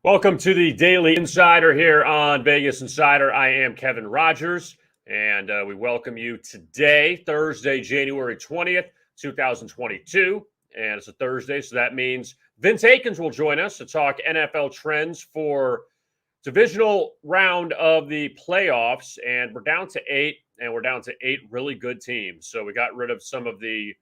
Welcome to the Daily Insider here on Vegas Insider. I am Kevin Rogers, and we welcome you today, Thursday, January 20th, 2022. And it's a Thursday, so that means Vince Akins will join us to talk NFL trends for divisional round of the playoffs. And we're down to 8, and we're down to 8 really good teams. So we got rid of some of the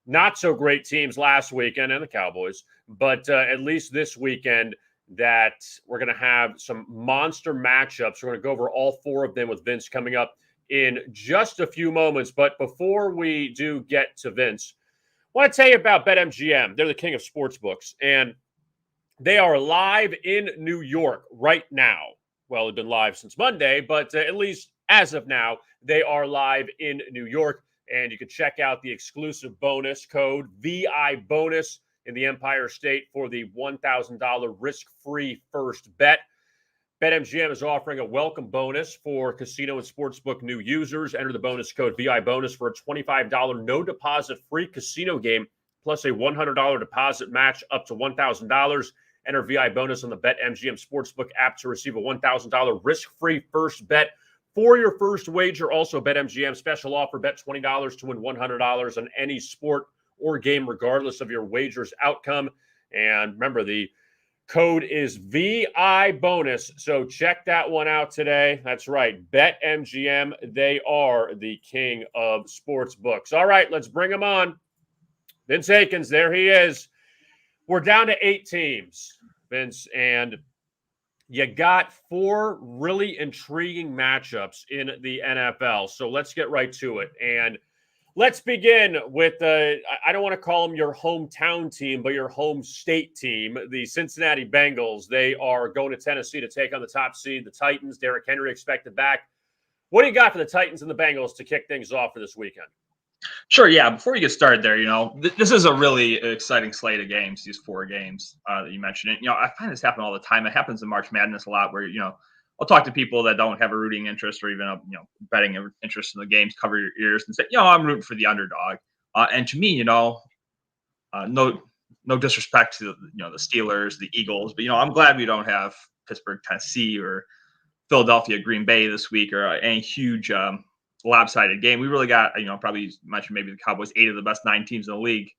not so great teams last weekend and the Cowboys, but at least this weekend that we're going to have some monster matchups. We're going to go over all 4 of them with Vince coming up in just a few moments. But before we do get to Vince, I want to tell you about BetMGM. They're the king of sportsbooks, and they are live in New York right now. Well, they've been live since Monday, but at least as of now, they are live in New York. And you can check out the exclusive bonus code, VI bonus, in the Empire State for the $1,000 risk-free first bet. BetMGM is offering a welcome bonus for casino and sportsbook new users. Enter the bonus code VI bonus for a $25 no-deposit free casino game, plus a $100 deposit match up to $1,000. Enter VI bonus on the BetMGM Sportsbook app to receive a $1,000 risk-free first bet for your first wager. Also, BetMGM special offer, bet $20 to win $100 on any sport or game, regardless of your wager's outcome. And remember, the code is VI bonus. So check that one out today. That's right. BetMGM, they are the king of sports books. All right, let's bring him on. Vince Akins, there he is. We're down to 8 teams, Vince, and you got 4 really intriguing matchups in the NFL. So let's get right to it. And let's begin with I don't want to call them your hometown team, but your home state team, the Cincinnati Bengals. They are going to Tennessee to take on the top seed, the Titans. Derrick Henry expected back. What do you got for the Titans and the Bengals to kick things off for this weekend? Sure, yeah. Before you get started there, this is a really exciting slate of games, these 4 games that you mentioned. And, I find this happen all the time. It happens in March Madness a lot where, I'll talk to people that don't have a rooting interest or even a betting interest in the games, cover your ears and say, I'm rooting for the underdog. And to me, no disrespect to the Steelers, the Eagles, but I'm glad we don't have Pittsburgh, Tennessee, or Philadelphia, Green Bay this week, or any huge lopsided game. We really got probably mentioned maybe the Cowboys, 8 of the best 9 teams in the league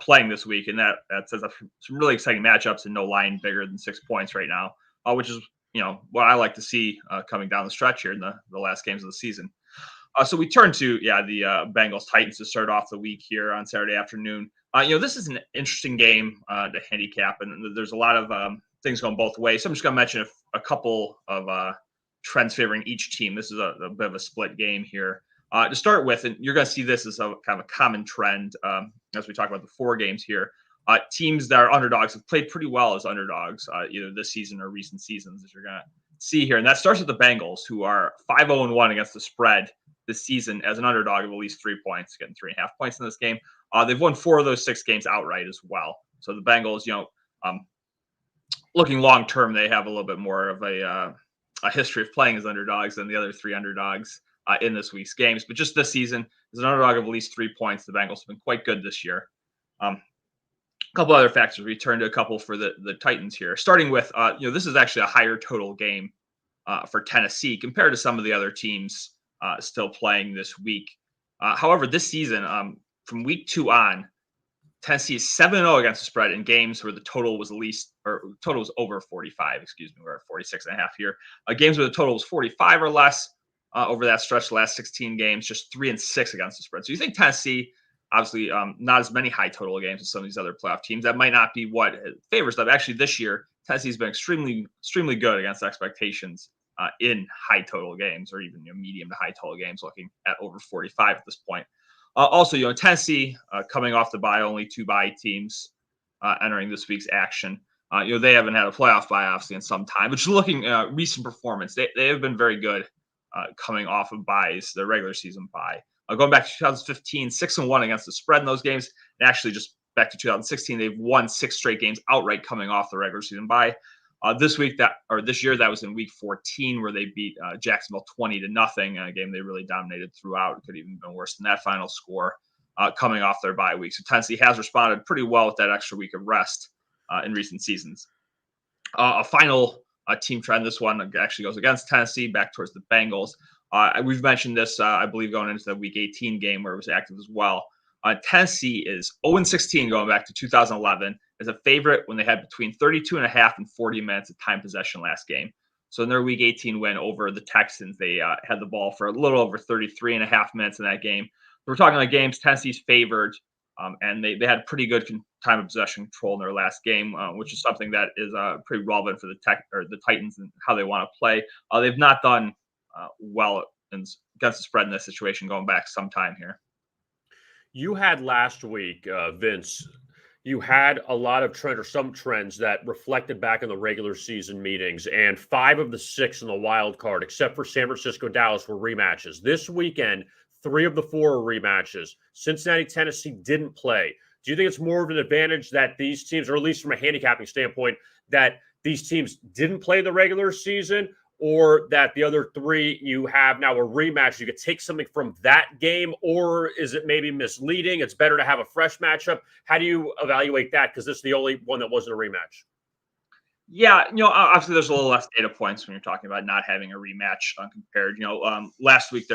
playing this week, and that sets up some really exciting matchups and no line bigger than 6 points right now, which is what I like to see coming down the stretch here in the last games of the season. So we turn to the Bengals Titans to start off the week here on Saturday afternoon. This is an interesting game to handicap, and there's a lot of things going both ways. So I'm just going to mention a couple of trends favoring each team. This is a bit of a split game here. To start with, and you're going to see this as a kind of a common trend as we talk about the 4 games here. Teams that are underdogs have played pretty well as underdogs, either this season or recent seasons, as you're going to see here. And that starts with the Bengals, who are 5-0-1 against the spread this season as an underdog of at least 3 points, getting 3.5 points in this game. They've won 4 of those 6 games outright as well. So the Bengals, looking long term, they have a little bit more of a history of playing as underdogs than the other 3 underdogs in this week's games. But just this season, as an underdog of at least 3 points, the Bengals have been quite good this year. A couple other factors. We turn to a couple for the Titans here, starting with, this is actually a higher total game for Tennessee compared to some of the other teams still playing this week. However, this season, from week 2 on, Tennessee is 7-0 against the spread in games where the total was over 45. We're at 46.5 here. Games where the total was 45 or less over that stretch, the last 16 games, just 3-6 against the spread. So you think Tennessee, obviously, not as many high total games as some of these other playoff teams. That might not be what favors them. Actually, this year, Tennessee's been extremely good against expectations in high total games, or even medium to high total games, looking at over 45 at this point. Also, Tennessee coming off the bye, only 2 bye teams entering this week's action. They haven't had a playoff bye, obviously, in some time, but just looking recent performance, they have been very good coming off of byes, their regular season bye. Going back to 2015, 6-1 against the spread in those games. And actually, just back to 2016, they've won 6 straight games outright coming off the regular season bye. This year, that was in week 14, where they beat Jacksonville 20-0, a game they really dominated throughout. It could even been worse than that final score coming off their bye week. So Tennessee has responded pretty well with that extra week of rest in recent seasons. A final team trend. This one actually goes against Tennessee, back towards the Bengals. We've mentioned this, I believe, going into the Week 18 game where it was active as well. Tennessee is 0-16 going back to 2011 as a favorite when they had between 32 and a half and 40 minutes of time possession last game. So in their Week 18 win over the Texans, they had the ball for a little over 33 and a half minutes in that game. So we're talking like games Tennessee's favored, and they had pretty good time of possession control in their last game, which is something that is pretty relevant for the Titans and how they want to play. They've not done well against the spread in this situation going back some time here. You had last week, Vince, you had a lot of some trends that reflected back in the regular season meetings, and 5 of the 6 in the wild card, except for San Francisco, Dallas, were rematches. This weekend, 3 of the 4 are rematches. Cincinnati, Tennessee didn't play. Do you think it's more of an advantage that these teams, or at least from a handicapping standpoint, that these teams didn't play the regular season, or that the other 3 you have now a rematch? You could take something from that game, or is it maybe misleading? It's better to have a fresh matchup. How do you evaluate that? Because this is the only one that wasn't a rematch. Yeah, obviously there's a little less data points when you're talking about not having a rematch compared. Last week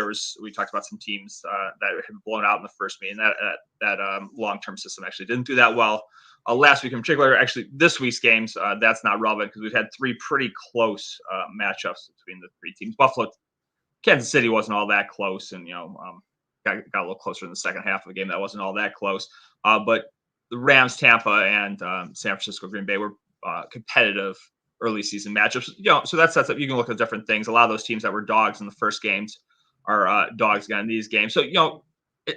we talked about some teams that had blown out in the first meeting. That long-term system actually didn't do that well. Last week in particular, actually this week's games, that's not relevant because we've had 3 pretty close matchups between the 3 teams. Kansas City wasn't all that close, and got a little closer in the second half of the game. That wasn't all that close. But the Rams, Tampa, and San Francisco, Green Bay were competitive early season matchups. So that sets up. You can look at different things. A lot of those teams that were dogs in the first games are dogs again in these games. So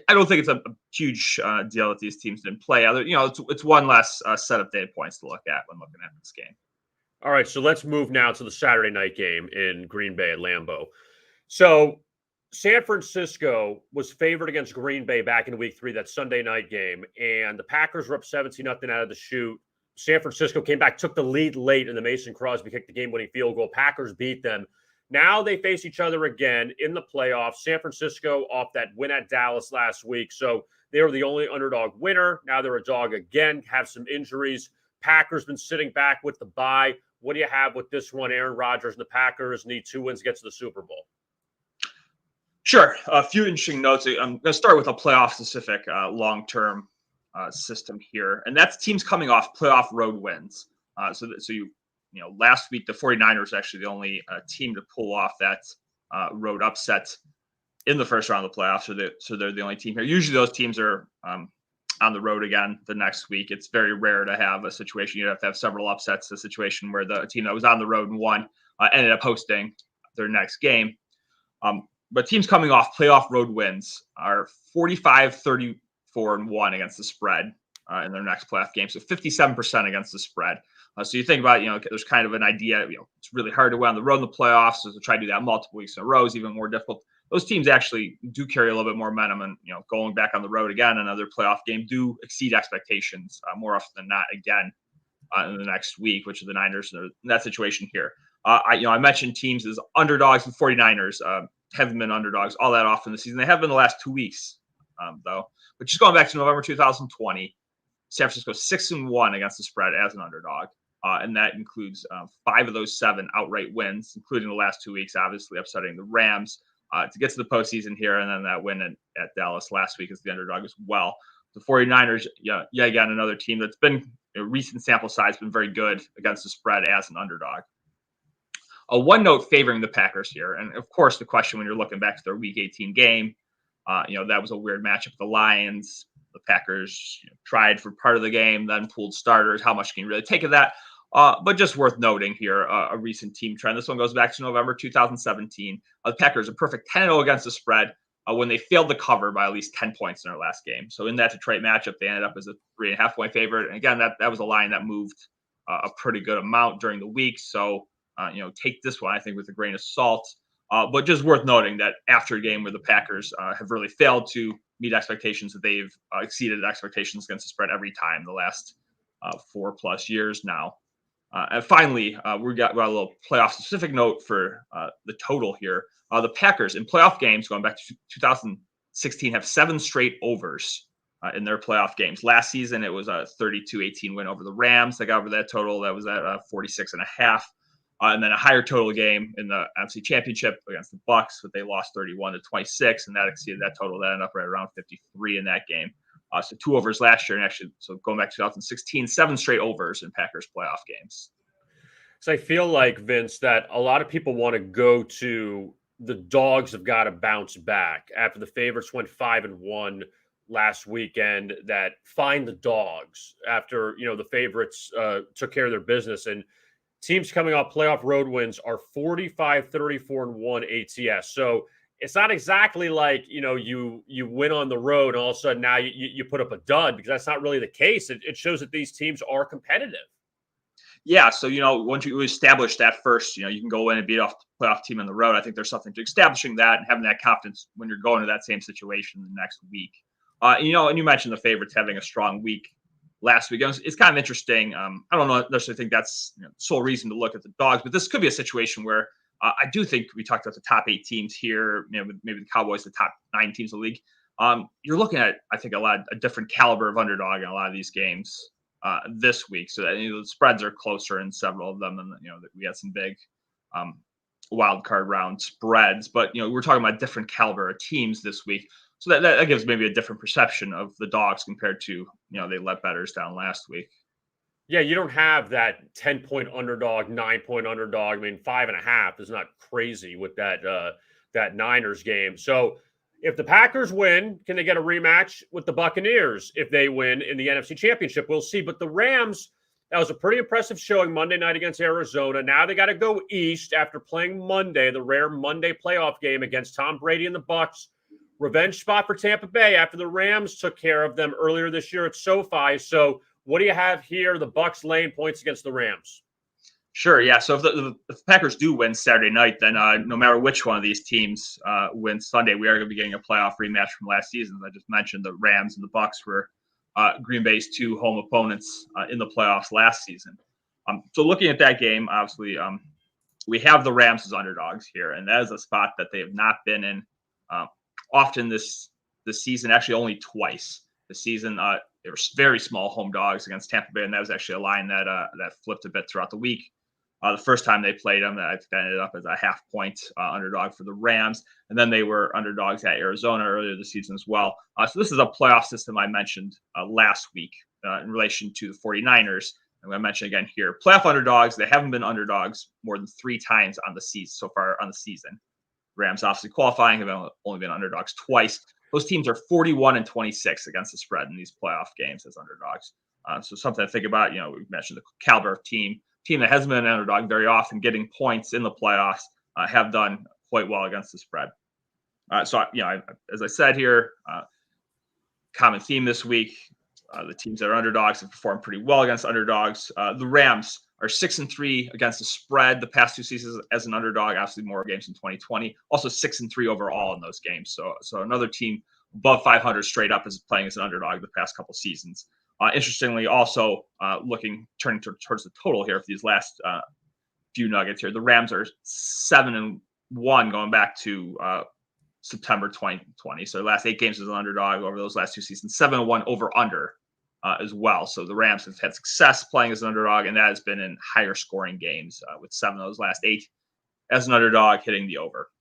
I don't think it's a huge deal that these teams didn't play. It's one less set of data points to look at when looking at this game. All right, so let's move now to the Saturday night game in Green Bay at Lambeau. So San Francisco was favored against Green Bay back in Week 3, that Sunday night game, and the Packers were up 17-0 out of the chute. San Francisco came back, took the lead late, and the Mason Crosby kicked the game-winning field goal. Packers beat them. Now they face each other again in the playoffs. San Francisco off that win at Dallas last week, so they were the only underdog winner. Now they're a dog again, have some injuries. Packers been sitting back with the bye. What do you have with this one? Aaron Rodgers and the Packers need 2 wins to get to the Super Bowl. Sure. A few interesting notes. I'm going to start with a playoff-specific long-term system here, and that's teams coming off playoff road wins. Last week the 49ers were actually the only team to pull off that road upset in the first round of the playoffs. So they're the only team here. Usually those teams are on the road again the next week. It's very rare to have a situation you have to have several upsets. A situation where the team that was on the road and won ended up hosting their next game. But teams coming off playoff road wins are 45-34-1 against the spread in their next playoff game. So 57% against the spread. So you think about, there's kind of an idea, it's really hard to win on the road in the playoffs. So to try to do that multiple weeks in a row is even more difficult. Those teams actually do carry a little bit more momentum, and, going back on the road again, another playoff game, do exceed expectations more often than not again in the next week, which are the Niners in that situation here. I mentioned teams as underdogs, and 49ers haven't been underdogs all that often this season. They have been the last 2 weeks, though. But just going back to November 2020, San Francisco 6-1 against the spread as an underdog. And that includes 5 of those 7 outright wins, including the last 2 weeks, obviously upsetting the Rams to get to the postseason here. And then that win at Dallas last week as the underdog as well. The 49ers, again, another team that's been, recent sample size, been very good against the spread as an underdog. One note favoring the Packers here. And of course, the question when you're looking back to their Week 18 game, that was a weird matchup with the Lions. The Packers tried for part of the game, then pulled starters. How much can you really take of that? But just worth noting here, a recent team trend. This one goes back to November 2017. The Packers, a perfect 10-0 against the spread when they failed to cover by at least 10 points in their last game. So in that Detroit matchup, they ended up as a 3.5-point favorite. And again, that was a line that moved a pretty good amount during the week. So, take this one, I think, with a grain of salt. But just worth noting that after a game where the Packers have really failed to meet expectations, that they've exceeded expectations against the spread every time the last 4+ years now. And finally, we got a little playoff-specific note for the total here. The Packers in playoff games going back to 2016 have 7 straight overs in their playoff games. Last season, it was a 32-18 win over the Rams. They got over that total. That was at 46.5. And then a higher total game in the NFC Championship against the Bucs, but they lost 31-26, and that exceeded that total. That ended up right around 53 in that game. So 2 overs last year, and actually, so going back to 2016, 7 straight overs in Packers playoff games. So I feel like, Vince, that a lot of people want to go to the dogs have got to bounce back after the favorites went 5-1 last weekend, that find the dogs after, the favorites took care of their business. And teams coming off playoff road wins are 45-34-1 ATS. So it's not exactly like, you win on the road and all of a sudden now you put up a dud, because that's not really the case. It shows that these teams are competitive. Yeah, so, once you establish that first, you can go in and beat off the playoff team on the road. I think there's something to establishing that and having that confidence when you're going to that same situation the next week. And you mentioned the favorites having a strong week last week. It's kind of interesting. I don't necessarily think that's sole reason to look at the dogs, but this could be a situation where I do think we talked about the top 8 teams here, maybe the Cowboys, the top 9 teams of the league. You're looking at, I think, a different caliber of underdog in a lot of these games this week. So that the spreads are closer in several of them, and we had some big wild card round spreads. But we're talking about different caliber of teams this week. So that gives maybe a different perception of the dogs compared to, they let bettors down last week. Yeah, you don't have that 10-point underdog, 9-point underdog. I mean, 5.5 is not crazy with that Niners game. So if the Packers win, can they get a rematch with the Buccaneers? If they win in the NFC Championship, we'll see. But the Rams, that was a pretty impressive showing Monday night against Arizona. Now they got to go east after playing Monday, the rare Monday playoff game against Tom Brady and the Bucs. Revenge spot for Tampa Bay after the Rams took care of them earlier this year at SoFi. So what do you have here? The Bucs laying points against the Rams. Sure, yeah. So if the Packers do win Saturday night, then no matter which one of these teams wins Sunday, we are going to be getting a playoff rematch from last season. As I just mentioned, the Rams and the Bucs were Green Bay's 2 home opponents in the playoffs last season. So looking at that game, obviously, we have the Rams as underdogs here, and that is a spot that they have not been in often this season. Actually, only twice this season. They were very small home dogs against Tampa Bay, and that was actually a line that flipped a bit throughout the week. The first time they played them, I think that ended up as a half-point underdog for the Rams, and then they were underdogs at Arizona earlier this season as well. So this is a playoff system I mentioned last week in relation to the 49ers. I'm going to mention again here. Playoff underdogs, they haven't been underdogs more than 3 times on the season so far on the season. Rams obviously qualifying, have only been underdogs twice. Those teams are 41-26 against the spread in these playoff games as underdogs. So something to think about. We mentioned the caliber of team that hasn't been an underdog very often, getting points in the playoffs, have done quite well against the spread. So as I said here, common theme this week. The teams that are underdogs have performed pretty well against underdogs. The Rams are 6-3 against the spread the past 2 seasons as an underdog. Obviously, more games in 2020. Also 6-3 overall in those games. So another team above 500 straight up is playing as an underdog the past couple seasons. Interestingly, also turning towards the total here for these last few nuggets here. The Rams are 7-1 going back to September 2020. So the last 8 games as an underdog over those last 2 seasons. 7-1 over under as well. So the Rams have had success playing as an underdog, and that has been in higher scoring games with 7 of those last 8 as an underdog hitting the over.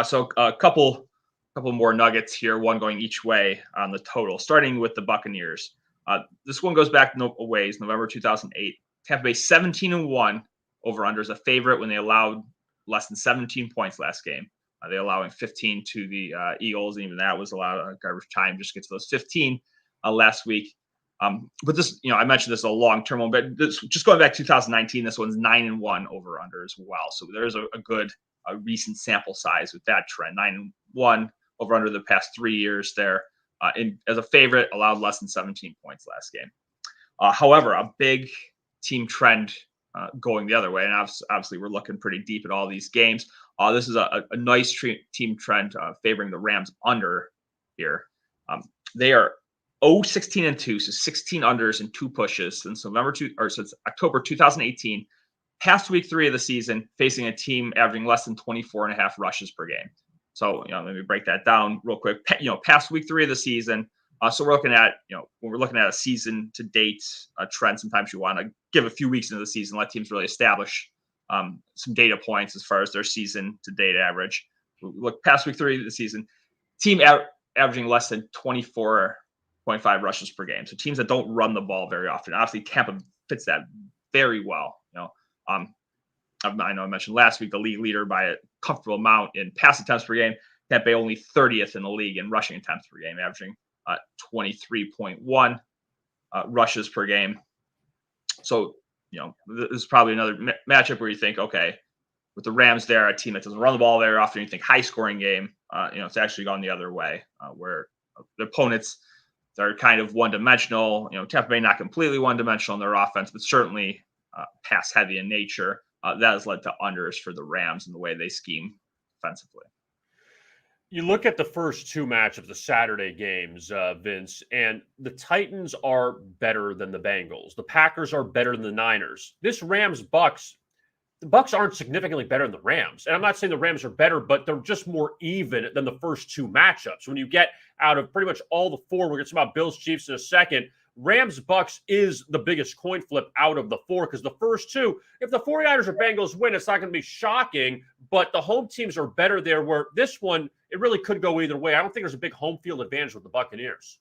So a couple more nuggets here, one going each way on the total, starting with the Buccaneers. This one goes back no ways, November 2008. Tampa Bay 17-1 over under as a favorite when they allowed less than 17 points last game. They allowing 15 to the Eagles, and even that was a lot of garbage time just to get to those 15 last week. But this, I mentioned this is a long-term one, but this, just going back to 2019, this one's 9-1 over under as well. So there's a good recent sample size with that trend. 9-1 over under the past 3 years there. As a favorite, allowed less than 17 points last game. However, a big team trend going the other way, and obviously we're looking pretty deep at all these games. This is a nice team trend favoring the Rams under here. They are 0-16-2, so 16 unders and 2 pushes since since October 2018. Past week 3 of the season, facing a team averaging less than 24.5 rushes per game. So, let me break that down real quick. Past week 3 of the season, So we're looking at, when we're looking at a season to date trend, sometimes you want to give a few weeks into the season, let teams really establish some data points as far as their season to date average. Look past week 3 of the season, team averaging less than 24.5 rushes per game. So teams that don't run the ball very often. Obviously, Tampa fits that very well. I know I mentioned last week the league leader by a comfortable amount in pass attempts per game. Tampa Bay only 30th in the league in rushing attempts per game, averaging 23.1 rushes per game. So, this is probably another matchup where you think, okay, with the Rams there, a team that doesn't run the ball very often, you think high scoring game. It's actually gone the other way, where the opponents, they're kind of one dimensional. Tampa Bay not completely one dimensional in their offense, but certainly pass heavy in nature. That has led to unders for the Rams in the way they scheme defensively. You look at the first 2 matchups, the Saturday games, Vince, and the Titans are better than the Bengals. The Packers are better than the Niners. This Rams-Bucks, the Bucks aren't significantly better than the Rams. And I'm not saying the Rams are better, but they're just more even than the first 2 matchups. When you get out of pretty much all the 4, we'll get some about Bills, Chiefs in a second. Rams-Bucks is the biggest coin flip out of the 4 because the first 2, if the 49ers or Bengals win, it's not going to be shocking, but the home teams are better there, where this one, it really could go either way. I don't think there's a big home field advantage with the Buccaneers.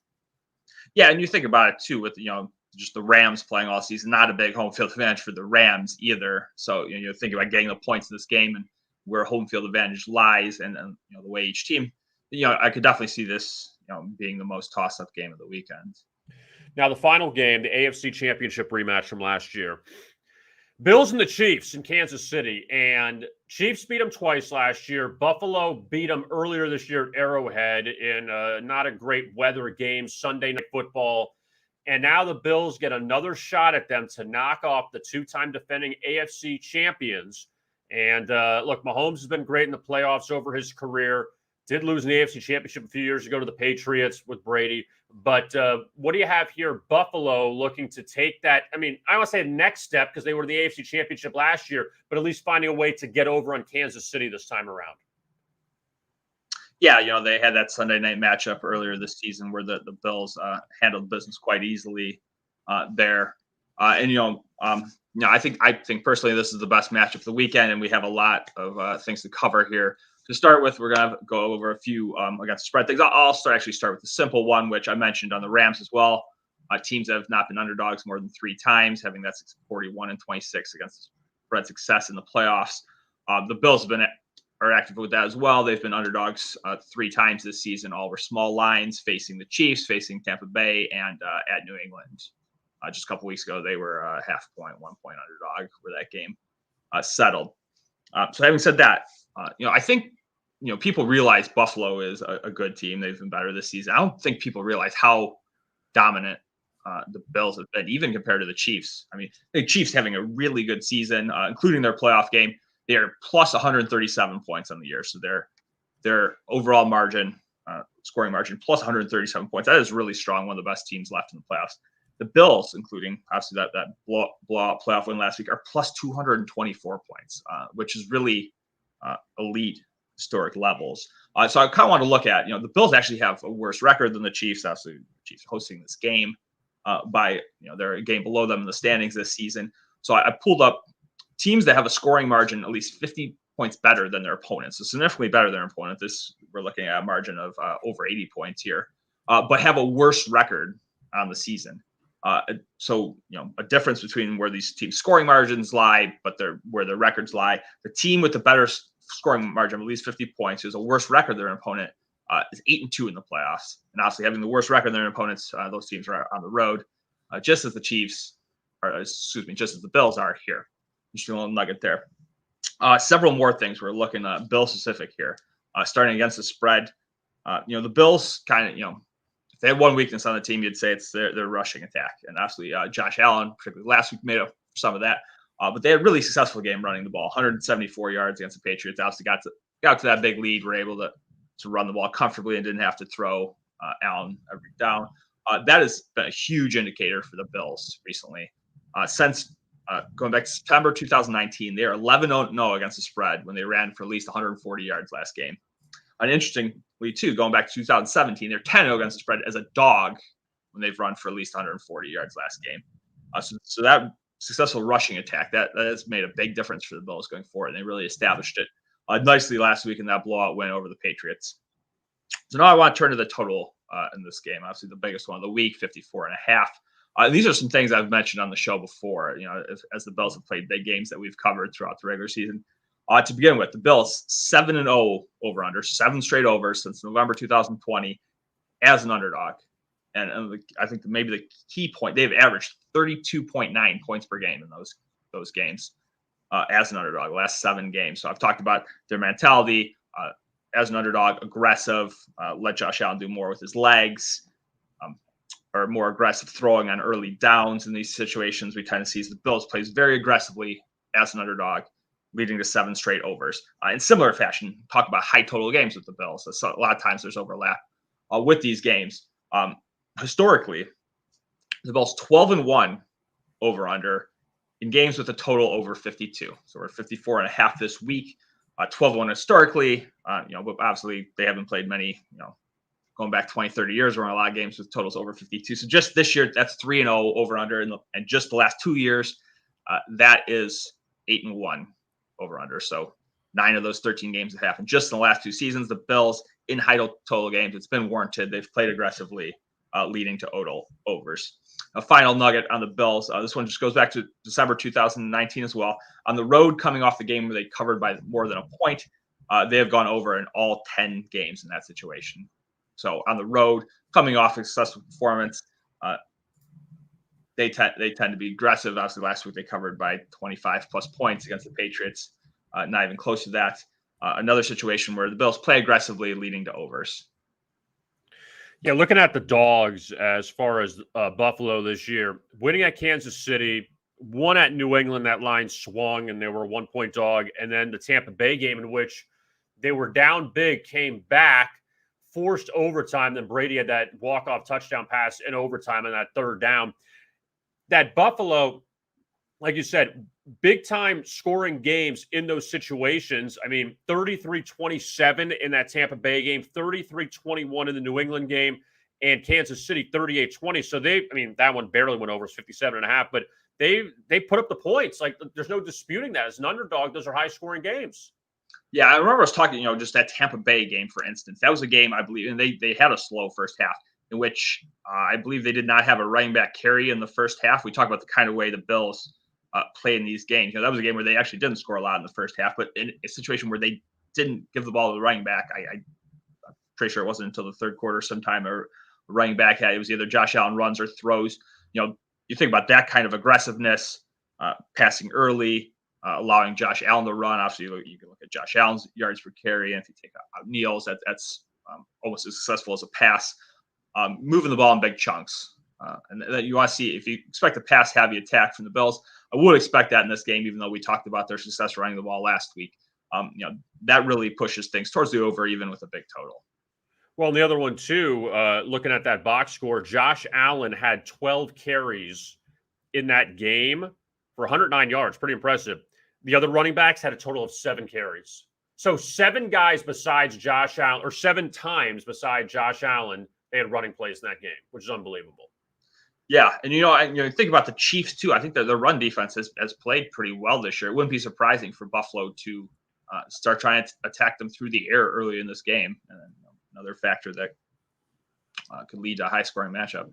Yeah, and you think about it too with just the Rams playing all season, not a big home field advantage for the Rams either. So you think about getting the points in this game and where home field advantage lies, and the way each team. I could definitely see this being the most toss-up game of the weekend. Now, the final game, the AFC Championship rematch from last year. Bills and the Chiefs in Kansas City. And Chiefs beat them twice last year. Buffalo beat them earlier this year at Arrowhead in not a great weather game, Sunday Night Football. And now the Bills get another shot at them to knock off the 2-time defending AFC champions. And look, Mahomes has been great in the playoffs over his career. Did lose in the AFC Championship a few years ago to the Patriots with Brady. But what do you have here? Buffalo looking to take that. I mean, I don't want to say the next step because they were in the AFC Championship last year, but at least finding a way to get over on Kansas City this time around. Yeah, they had that Sunday night matchup earlier this season where the Bills handled business quite easily there. I think personally this is the best matchup of the weekend, and we have a lot of things to cover here. To start with, we're going to go over a few against spread things. I'll start with the simple one, which I mentioned on the Rams as well. Teams that have not been underdogs more than 3 times, having that 41 and 26 against spread success in the playoffs. The Bills are active with that as well. They've been underdogs 3 times this season. All were small lines, facing the Chiefs, facing Tampa Bay, and at New England. Just a couple weeks ago, they were half point, 1 point underdog where that game settled. So having said that, I think people realize Buffalo is a good team. They've been better this season. I don't think people realize how dominant the Bills have been, even compared to the Chiefs. I mean, the Chiefs having a really good season, including their playoff game. They're plus 137 points on the year. So their overall margin, scoring margin, plus 137 points. That is really strong. One of the best teams left in the playoffs. The Bills, including obviously that blowout playoff win last week, are plus 224 points, which is really elite historic levels. So I kind of want to look at, the Bills actually have a worse record than the Chiefs. Obviously, the Chiefs hosting this game by, they're a game below them in the standings this season. So I pulled up teams that have a scoring margin at least 50 points better than their opponents. So significantly better than their opponent. We're looking at a margin of over 80 points here, but have a worse record on the season. So, a difference between where these teams' scoring margins lie, but where their records lie. The team with the better scoring margin of at least 50 points, who's a worse record than their opponent, is 8-2 in the playoffs. And obviously, having the worst record than their opponents, those teams are on the road, just as the Bills are here. Just a little nugget there. Several more things we're looking at Bill specific here. Starting against the spread, the Bills kind of, if they had one weakness on the team, you'd say it's their rushing attack. And obviously, Josh Allen, particularly last week, made up for some of that. But they had a really successful game running the ball, 174 yards against the Patriots. Obviously, got to that big lead, were able to run the ball comfortably and didn't have to throw Allen every down. That has been a huge indicator for the Bills recently. Since going back to September 2019, they are 11-0 against the spread when they ran for at least 140 yards last game. And interestingly, too, going back to 2017, they're 10-0 against the spread as a dog when they've run for at least 140 yards last game. So that successful rushing attack, that has made a big difference for the Bills going forward. And they really established it nicely last week in that blowout win over the Patriots. So now I want to turn to the total in this game. Obviously, the biggest one of the week, 54.5. These are some things I've mentioned on the show before, as the Bills have played big games that we've covered throughout the regular season. To begin with, the Bills 7-0 over under, 7 straight overs since November 2020 as an underdog. And I think maybe the key point, they've averaged 32.9 points per game in those games as an underdog, the last 7 games. So I've talked about their mentality as an underdog, aggressive, let Josh Allen do more with his legs, or more aggressive throwing on early downs in these situations. We tend to see the Bills plays very aggressively as an underdog, leading to 7 straight overs. In similar fashion, talk about high total games with the Bills. So a lot of times there's overlap with these games. Historically, the Bills 12-1 over under in games with a total over 52. So we're 54.5 this week. 12-1 historically, but obviously they haven't played many, going back 20, 30 years, we're in a lot of games with totals over 52. So just this year, that's 3-0 over under, and just the last 2 years, that is 8-1 over under. So 9 of those 13 games have happened just in the last 2 seasons. The Bills in high total games, it's been warranted. They've played aggressively, leading to total overs. A final nugget on the Bills. This one just goes back to December 2019 as well. On the road, coming off the game where they covered by more than a point, they have gone over in all 10 games in that situation. So on the road, coming off a successful performance, they tend to be aggressive. Obviously, last week they covered by 25 plus points against the Patriots. Not even close to that. Another situation where the Bills play aggressively, leading to overs. Yeah, looking at the dogs as far as Buffalo this year, winning at Kansas City, one at New England, that line swung and they were a 1-point dog. And then the Tampa Bay game in which they were down big, came back, forced overtime. Then Brady had that walk-off touchdown pass in overtime on that 3rd down. That Buffalo, like you said, big-time scoring games in those situations. I mean, 33-27 in that Tampa Bay game, 33-21 in the New England game, and Kansas City 38-20. So that one barely went over, 57.5, but they put up the points. Like, there's no disputing that. As an underdog, those are high-scoring games. Yeah, I remember us talking, just that Tampa Bay game, for instance. That was a game, I believe, and they had a slow first half in which I believe they did not have a running back carry in the first half. We talk about the kind of way the Bills play in these games. That was a game where they actually didn't score a lot in the first half, but in a situation where they didn't give the ball to the running back, I'm pretty sure it wasn't until the 3rd quarter sometime a running back had, it was either Josh Allen runs or throws. You think about that kind of aggressiveness, passing early, allowing Josh Allen to run. Obviously, you can look at Josh Allen's yards per carry, and if you take out Neal's, that's almost as successful as a pass. Moving the ball in big chunks. And that you want to see, if you expect a pass-heavy attack from the Bills, I would expect that in this game, even though we talked about their success running the ball last week. That really pushes things towards the over, even with a big total. Well, and the other one, too, looking at that box score, Josh Allen had 12 carries in that game for 109 yards. Pretty impressive. The other running backs had a total of 7 carries. So 7 guys besides Josh Allen, or 7 times besides Josh Allen, they had running plays in that game, which is unbelievable. Yeah, and think about the Chiefs too. I think that their run defense has played pretty well this year. It wouldn't be surprising for Buffalo to start trying to attack them through the air early in this game. And another factor that could lead to a high-scoring matchup.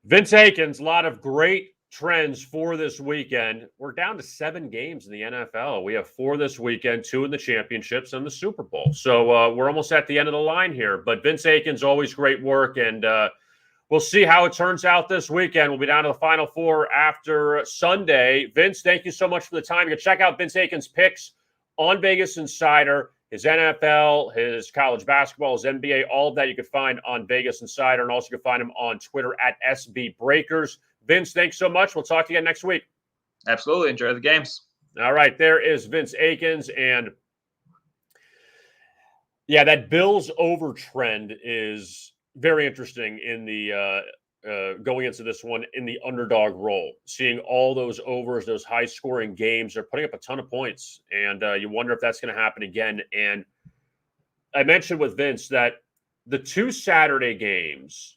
Vince Akins, a lot of great trends for this weekend. We're down to 7 games in the NFL. We have 4 this weekend, 2 in the championships and the Super Bowl. So we're almost at the end of the line here. But Vince Akins, always great work, and we'll see how it turns out this weekend. We'll be down to the Final 4 after Sunday. Vince, thank you so much for the time. You can check out Vince Akins' picks on Vegas Insider, his NFL, his college basketball, his NBA, all of that you can find on Vegas Insider. And also you can find him on Twitter at SB Breakers. Vince, thanks so much. We'll talk to you again next week. Absolutely. Enjoy the games. All right. There is Vince Akins. And yeah, that Bills over trend is very interesting in the going into this one in the underdog role. Seeing all those overs, those high scoring games, they're putting up a ton of points. And you wonder if that's going to happen again. And I mentioned with Vince that the 2 Saturday games,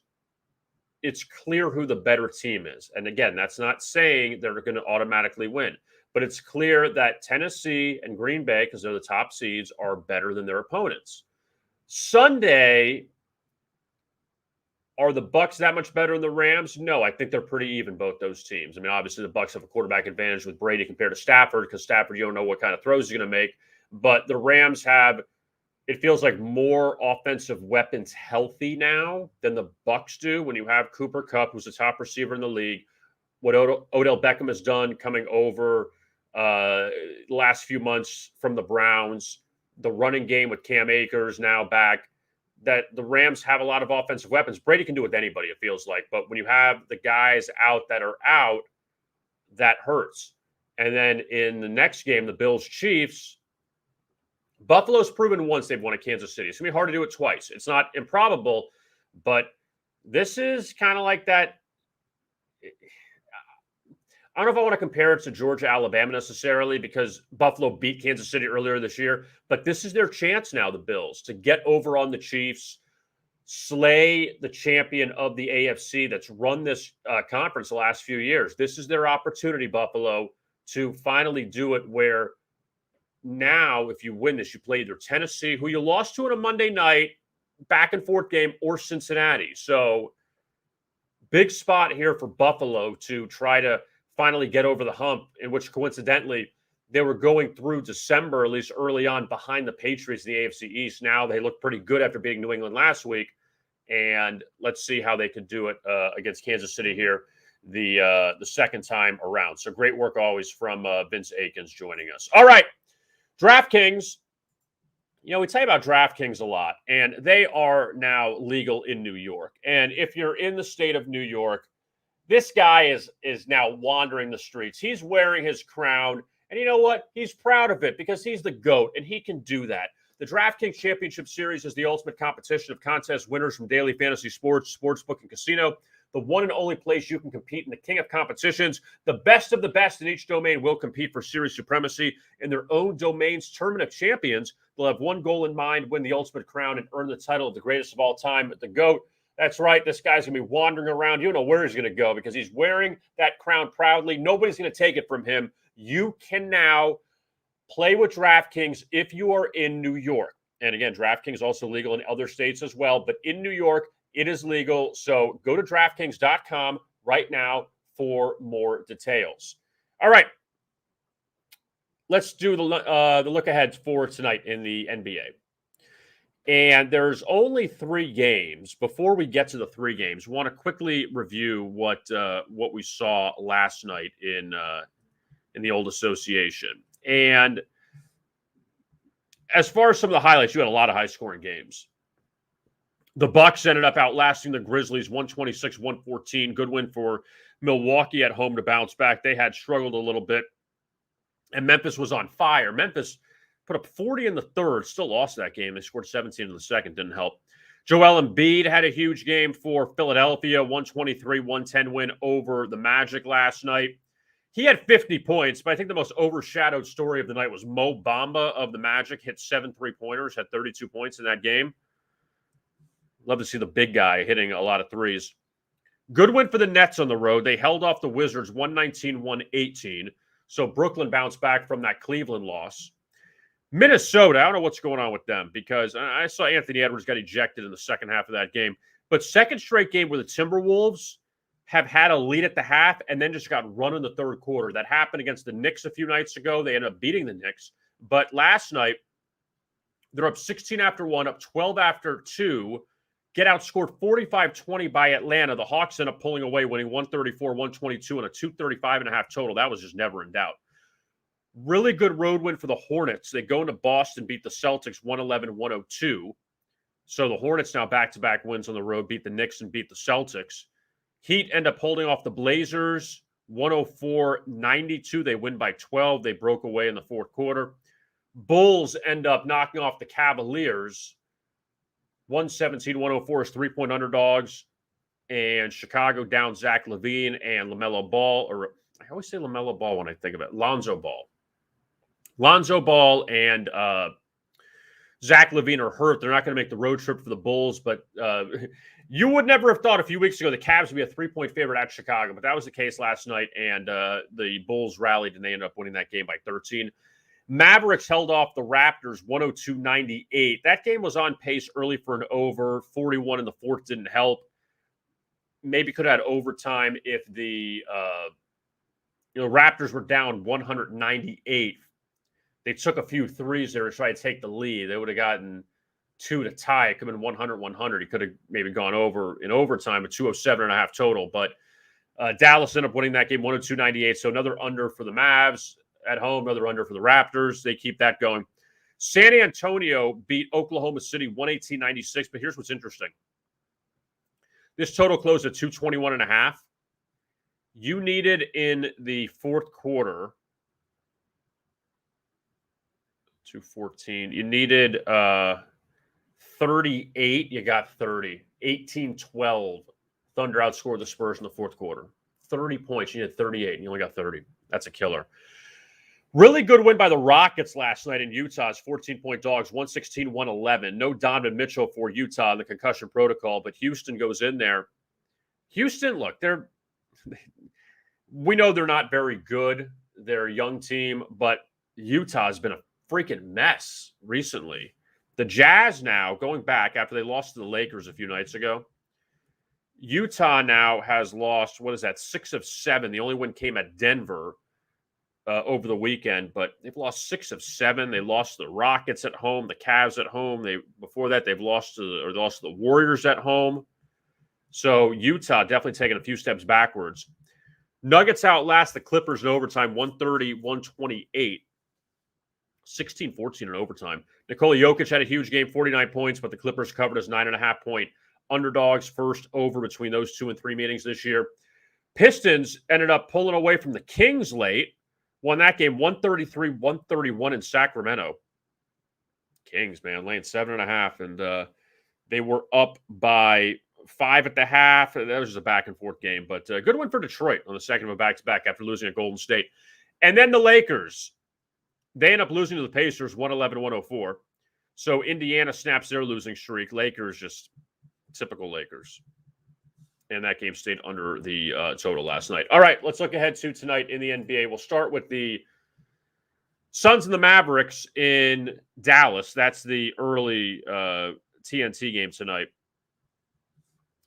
it's clear who the better team is. And again, that's not saying they're going to automatically win, but it's clear that Tennessee and Green Bay, because they're the top seeds, are better than their opponents. Sunday, are the Bucs that much better than the Rams? No, I think they're pretty even, both those teams. I mean, obviously the Bucs have a quarterback advantage with Brady compared to Stafford, because Stafford, you don't know what kind of throws he's going to make. But the Rams have, it feels like, more offensive weapons healthy now than the Bucs do. When you have Cooper Kupp, who's the top receiver in the league, what Odell Beckham has done coming over the last few months from the Browns, the running game with Cam Akers now back, that the Rams have a lot of offensive weapons. Brady can do it with anybody, it feels like. But when you have the guys out that are out, that hurts. And then in the next game, the Bills-Chiefs, Buffalo's proven once they've won at Kansas City. It's going to be hard to do it twice. It's not improbable, but this is kind of like that. I don't know if I want to compare it to Georgia, Alabama necessarily, because Buffalo beat Kansas City earlier this year, but this is their chance now, the Bills, to get over on the Chiefs, slay the champion of the AFC that's run this conference the last few years. This is their opportunity, Buffalo, to finally do it, where now, if you win this, you play either Tennessee, who you lost to on a Monday night, back and forth game, or Cincinnati. So big spot here for Buffalo to try to finally get over the hump, in which coincidentally they were going through December, at least early on, behind the Patriots in the AFC East. Now they look pretty good after beating New England last week. And let's see how they could do it against Kansas City here the second time around. So great work always from Vince Akins joining us. All right, DraftKings. You know, we tell you about DraftKings a lot, and they are now legal in New York. And if you're in the state of New York, this guy is now wandering the streets. He's wearing his crown, and you know what? He's proud of it because he's the GOAT, and he can do that. The DraftKings Championship Series is the ultimate competition of contest winners from daily fantasy sports, sportsbook, and casino. The one and only place you can compete in the king of competitions. The best of the best in each domain will compete for series supremacy in their own domain's tournament of champions. They'll have one goal in mind: win the ultimate crown and earn the title of the greatest of all time, the GOAT. That's right. This guy's going to be wandering around. You don't know where he's going to go because he's wearing that crown proudly. Nobody's going to take it from him. You can now play with DraftKings if you are in New York. And again, DraftKings is also legal in other states as well. But in New York, it is legal. So go to DraftKings.com right now for more details. All right. Let's do the look ahead for tonight in the NBA. And there's only 3 games. Before we get to the 3 games, I want to quickly review what we saw last night in the old association. And as far as some of the highlights, you had a lot of high-scoring games. The Bucks ended up outlasting the Grizzlies 126-114. Good win for Milwaukee at home to bounce back. They had struggled a little bit, and Memphis was on fire. Memphis put up 40 in the third, still lost that game. They scored 17 in the second, didn't help. Joel Embiid had a huge game for Philadelphia, 123-110 win over the Magic last night. He had 50 points, but I think the most overshadowed story of the night was Mo Bamba of the Magic. Hit 7 3-pointers, had 32 points in that game. Love to see the big guy hitting a lot of threes. Good win for the Nets on the road. They held off the Wizards 119-118. So Brooklyn bounced back from that Cleveland loss. Minnesota, I don't know what's going on with them, because I saw Anthony Edwards got ejected in the second half of that game. But second straight game where the Timberwolves have had a lead at the half and then just got run in the third quarter. That happened against the Knicks a few nights ago. They ended up beating the Knicks. But last night, they're up 16 after 1, up 12 after 2, get outscored 45-20 by Atlanta. The Hawks end up pulling away, winning 134-122 and a 235.5 total. That was just never in doubt. Really good road win for the Hornets. They go into Boston, beat the Celtics 111-102. So the Hornets now back-to-back wins on the road, beat the Knicks and beat the Celtics. Heat end up holding off the Blazers 104-92. They win by 12. They broke away in the fourth quarter. Bulls end up knocking off the Cavaliers 117-104 as 3-point underdogs. And Chicago down Zach LaVine and LaMelo Ball. Or I always say LaMelo Ball when I think of it. Lonzo Ball. Lonzo Ball and Zach LaVine are hurt. They're not going to make the road trip for the Bulls, but you would never have thought a few weeks ago the Cavs would be a 3-point favorite at Chicago, but that was the case last night, and the Bulls rallied, and they ended up winning that game by 13. Mavericks held off the Raptors 102-98. That game was on pace early for an over. 41 in the fourth didn't help. Maybe could have had overtime if the Raptors were down 198. They took a few threes there to try to take the lead. They would have gotten 2 to tie. It could have been 100-100. He could have maybe gone over in overtime at 207.5 total. But Dallas ended up winning that game 102-98. So another under for the Mavs at home, another under for the Raptors. They keep that going. San Antonio beat Oklahoma City 118-96. But here's what's interesting. This total closed at 221.5. You needed in the fourth quarter 214. You needed 38. You got 30. 18-12. Thunder outscored the Spurs in the fourth quarter. 30 points. You needed 38, and you only got 30. That's a killer. Really good win by the Rockets last night in Utah's 14-point dogs, 116-111. No Donovan Mitchell for Utah in the concussion protocol, but Houston goes in there. Houston, look, we know they're not very good. They're a young team, but Utah has been a freaking mess recently. The Jazz now, going back after they lost to the Lakers a few nights ago, Utah now has lost, 6 of 7. The only win came at Denver over the weekend, but they've lost 6 of 7. They lost to the Rockets at home, the Cavs at home. Before that, they've lost to the Warriors at home. So Utah definitely taking a few steps backwards. Nuggets outlast the Clippers in overtime, 130-128. 16-14 in overtime. Nikola Jokic had a huge game, 49 points, but the Clippers covered as 9.5-point underdogs. First over between those 2 and 3 meetings this year. Pistons ended up pulling away from the Kings late. Won that game 133-131 in Sacramento. Kings, man, laying 7.5, and they were up by 5 at the half. That was just a back-and-forth game, but a good win for Detroit on the second of a back-to-back after losing at Golden State. And then the Lakers. They end up losing to the Pacers 111-104. So Indiana snaps their losing streak. Lakers, just typical Lakers. And that game stayed under the total last night. All right, let's look ahead to tonight in the NBA. We'll start with the Suns and the Mavericks in Dallas. That's the early TNT game tonight.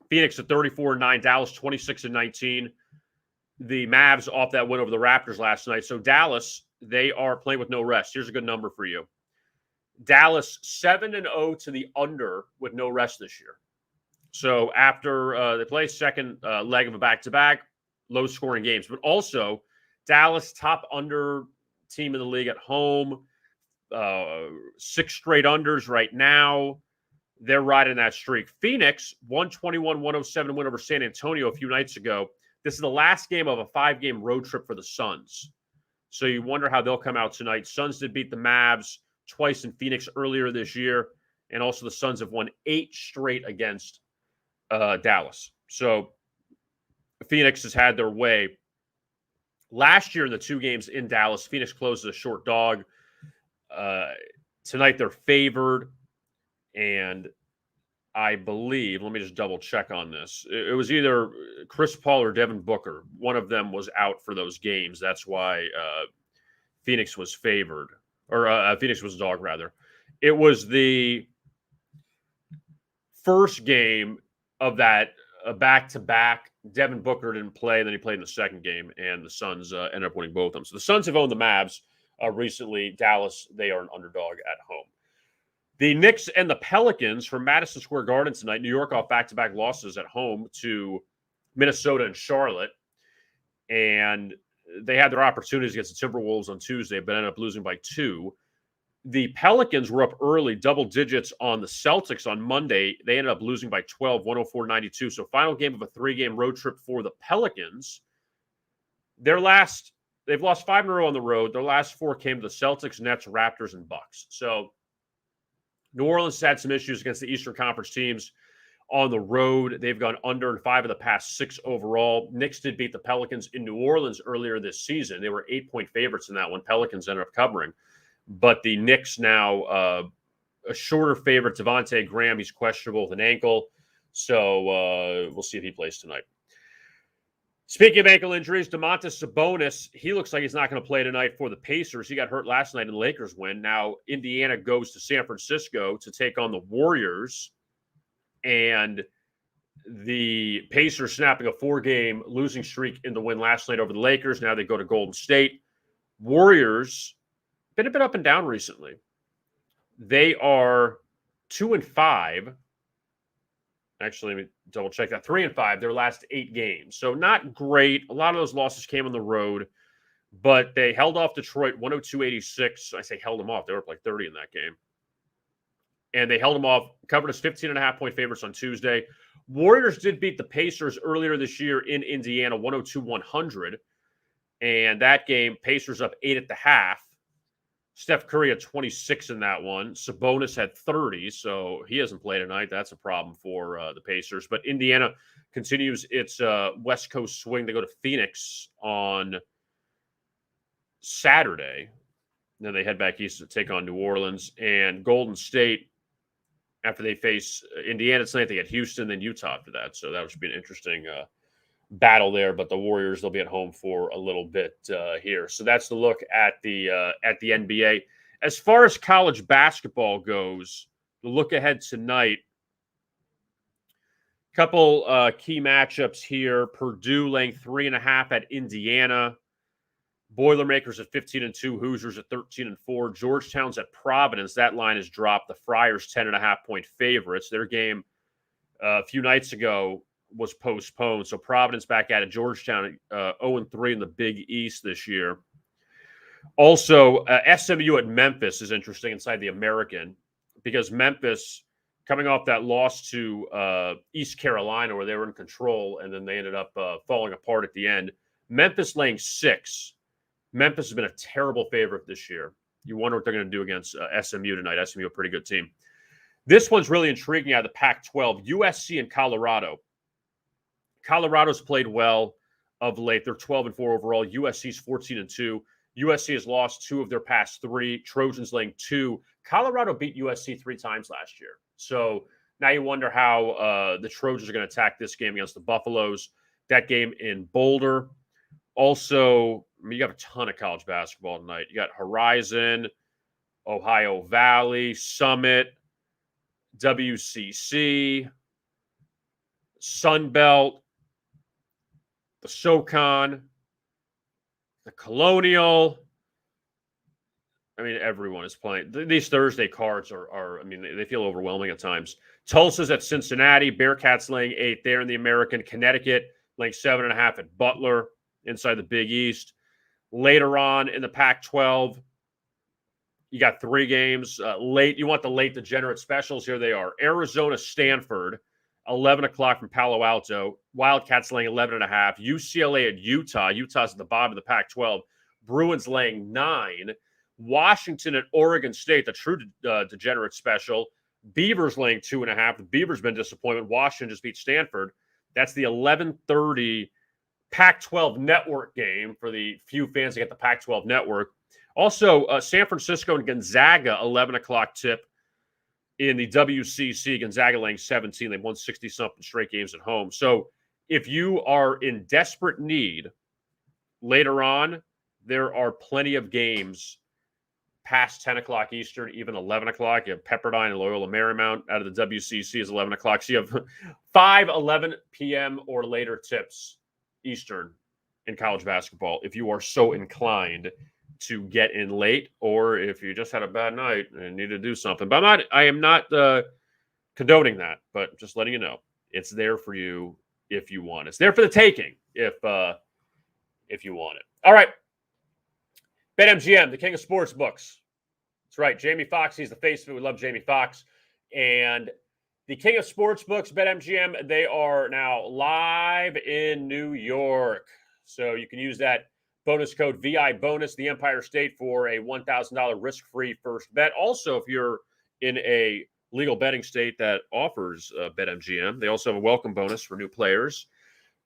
Phoenix at 34-9, Dallas 26-19. The Mavs off that win over the Raptors last night. So Dallas, they are playing with no rest. Here's a good number for you. Dallas 7-0 to the under with no rest this year. So after they play second leg of a back-to-back, low-scoring games. But also, Dallas top under team in the league at home. 6 straight unders right now. They're riding that streak. Phoenix, 121-107 win over San Antonio a few nights ago. This is the last game of a 5-game road trip for the Suns. So you wonder how they'll come out tonight. Suns did beat the Mavs twice in Phoenix earlier this year. And also the Suns have won 8 straight against Dallas. So Phoenix has had their way. Last year in the 2 games in Dallas, Phoenix closed as a short dog. Tonight they're favored. And I believe, let me just double check on this. It was either Chris Paul or Devin Booker. One of them was out for those games. That's why Phoenix was favored. Or Phoenix was a dog, rather. It was the first game of that back-to-back. Devin Booker didn't play, then he played in the second game, and the Suns ended up winning both of them. So the Suns have owned the Mavs recently. Dallas, they are an underdog at home. The Knicks and the Pelicans from Madison Square Garden tonight. New York off back-to-back losses at home to Minnesota and Charlotte. And they had their opportunities against the Timberwolves on Tuesday, but ended up losing by 2. The Pelicans were up early, double digits on the Celtics on Monday. They ended up losing by 12, 104-92. So final game of a 3-game road trip for the Pelicans. They've lost 5 in a row on the road. Their last 4 came to the Celtics, Nets, Raptors, and Bucks. So New Orleans had some issues against the Eastern Conference teams on the road. They've gone under in 5 of the past 6 overall. Knicks did beat the Pelicans in New Orleans earlier this season. They were 8-point favorites in that one. Pelicans ended up covering. But the Knicks now a shorter favorite, Devontae Graham. He's questionable with an ankle. So we'll see if he plays tonight. Speaking of ankle injuries, Domantas Sabonis, he looks like he's not going to play tonight for the Pacers. He got hurt last night in the Lakers win. Now Indiana goes to San Francisco to take on the Warriors. And the Pacers snapping a 4-game losing streak in the win last night over the Lakers. Now they go to Golden State. Warriors, been a bit up and down recently. They are 2-5. Actually, let me double check that. 3-5, their last 8 games. So not great. A lot of those losses came on the road, but they held off Detroit 102-86. I say held them off. They were up like 30 in that game. And they held them off, covered as 15.5-point favorites on Tuesday. Warriors did beat the Pacers earlier this year in Indiana, 102-100. And that game, Pacers up 8 at the half. Steph Curry had 26 in that one. Sabonis had 30, so he hasn't played tonight. That's a problem for the Pacers. But Indiana continues its West Coast swing. They go to Phoenix on Saturday. Then they head back east to take on New Orleans. And Golden State, after they face Indiana tonight, they get Houston, then Utah after that. So that should be an interesting battle there, but the Warriors, they'll be at home for a little bit here. So that's the look at the NBA. As far as college basketball goes, the look ahead tonight, couple key matchups here. Purdue laying 3.5 at Indiana. Boilermakers at 15-2, Hoosiers at 13-4. Georgetown's at Providence. That line has dropped. The Friars 10.5-point favorites. Their game a few nights ago was postponed. So Providence back at it. Georgetown 0-3 in the Big East this year. Also, SMU at Memphis is interesting inside the American because Memphis, coming off that loss to East Carolina where they were in control and then they ended up falling apart at the end. Memphis laying 6. Memphis has been a terrible favorite this year. You wonder what they're going to do against SMU tonight. SMU, a pretty good team. This one's really intriguing out of the Pac-12. USC and Colorado. Colorado's played well of late. They're 12-4 overall. USC's 14-2. USC has lost 2 of their past 3. Trojans laying 2. Colorado beat USC 3 times last year. So now you wonder how the Trojans are going to attack this game against the Buffaloes. That game in Boulder. Also, you got a ton of college basketball tonight. You got Horizon, Ohio Valley, Summit, WCC, Sun Belt, the SoCon, the Colonial. I mean, everyone is playing. These Thursday cards are I mean, they feel overwhelming at times. Tulsa's at Cincinnati. Bearcats laying 8 there in the American. Connecticut laying 7.5 at Butler inside the Big East. Later on in the Pac-12, you got 3 games. Late, you want the late degenerate specials. Here they are. Arizona, Stanford, 11 o'clock from Palo Alto. Wildcats laying 11.5. UCLA at Utah. Utah's at the bottom of the Pac-12. Bruins laying 9. Washington at Oregon State, the true degenerate special. Beavers laying 2.5. The Beavers been disappointment. Washington just beat Stanford. That's the 11:30 Pac-12 network game for the few fans that get the Pac-12 network. Also, San Francisco and Gonzaga, 11 o'clock tip in the WCC. Gonzaga laying 17. They've won 60-something straight games at home. So if you are in desperate need later on, there are plenty of games past 10 o'clock Eastern, even 11 o'clock. You have Pepperdine and Loyola Marymount out of the WCC is 11 o'clock. So you have 5, 11 p.m. or later tips Eastern in college basketball if you are so inclined to get in late or if you just had a bad night and need to do something. But I am not condoning that, but just letting you know it's there for you if you want it. It's there for the taking if you want it. All right. BetMGM, the king of sports books. That's right. Jamie Foxx, he's the face of it. We love Jamie Foxx. And the king of sports books, BetMGM, they are now live in New York. So you can use that bonus code VI bonus, the Empire State, for a $1,000 risk-free first bet. Also, if you're in a legal betting state that offers BetMGM, they also have a welcome bonus for new players.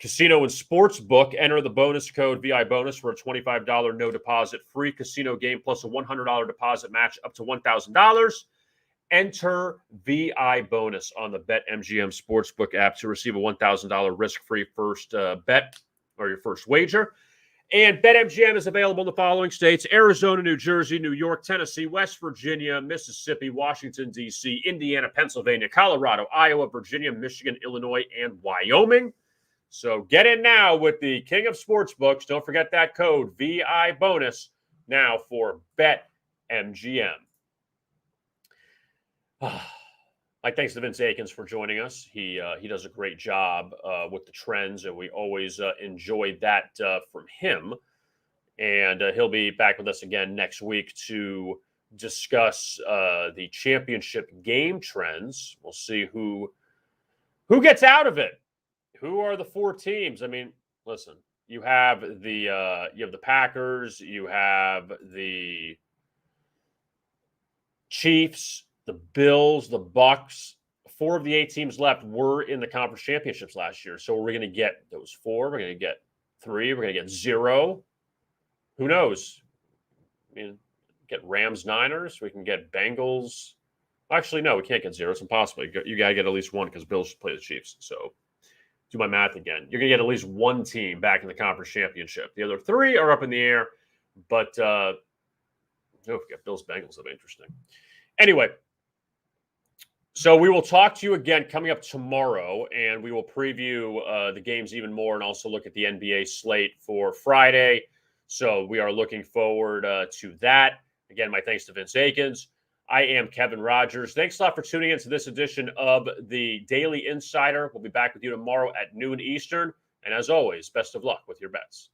Casino and sports book, enter the bonus code VI bonus for a $25 no deposit free casino game plus a $100 deposit match up to $1,000. Enter VI bonus on the BetMGM Sportsbook app to receive a $1,000 risk-free first bet or your first wager. And BetMGM is available in the following states: Arizona, New Jersey, New York, Tennessee, West Virginia, Mississippi, Washington, D.C., Indiana, Pennsylvania, Colorado, Iowa, Virginia, Michigan, Illinois, and Wyoming. So get in now with the king of sportsbooks. Don't forget that code VI bonus now for BetMGM. My thanks to Vince Akins for joining us. He does a great job with the trends, and we always enjoy that from him. And he'll be back with us again next week to discuss the championship game trends. We'll see who gets out of it. Who are the four teams? I mean, listen, you have the Packers, you have the Chiefs, the Bills, the Bucks. 4 of the 8 teams left were in the conference championships last year. So we're going to get those 4. We're going to get 3. We're going to get 0. Who knows? I mean, get Rams, Niners. We can get Bengals. Actually, no, we can't get 0. It's impossible. You got to get at least 1 because Bills play the Chiefs. So do my math again. You're going to get at least 1 team back in the conference championship. The other 3 are up in the air. But, we got Bills, Bengals. That'll be interesting. Anyway, so we will talk to you again coming up tomorrow, and we will preview the games even more and also look at the NBA slate for Friday. So we are looking forward to that. Again, my thanks to Vince Akins. I am Kevin Rogers. Thanks a lot for tuning in to this edition of the Daily Insider. We'll be back with you tomorrow at noon Eastern. And as always, best of luck with your bets.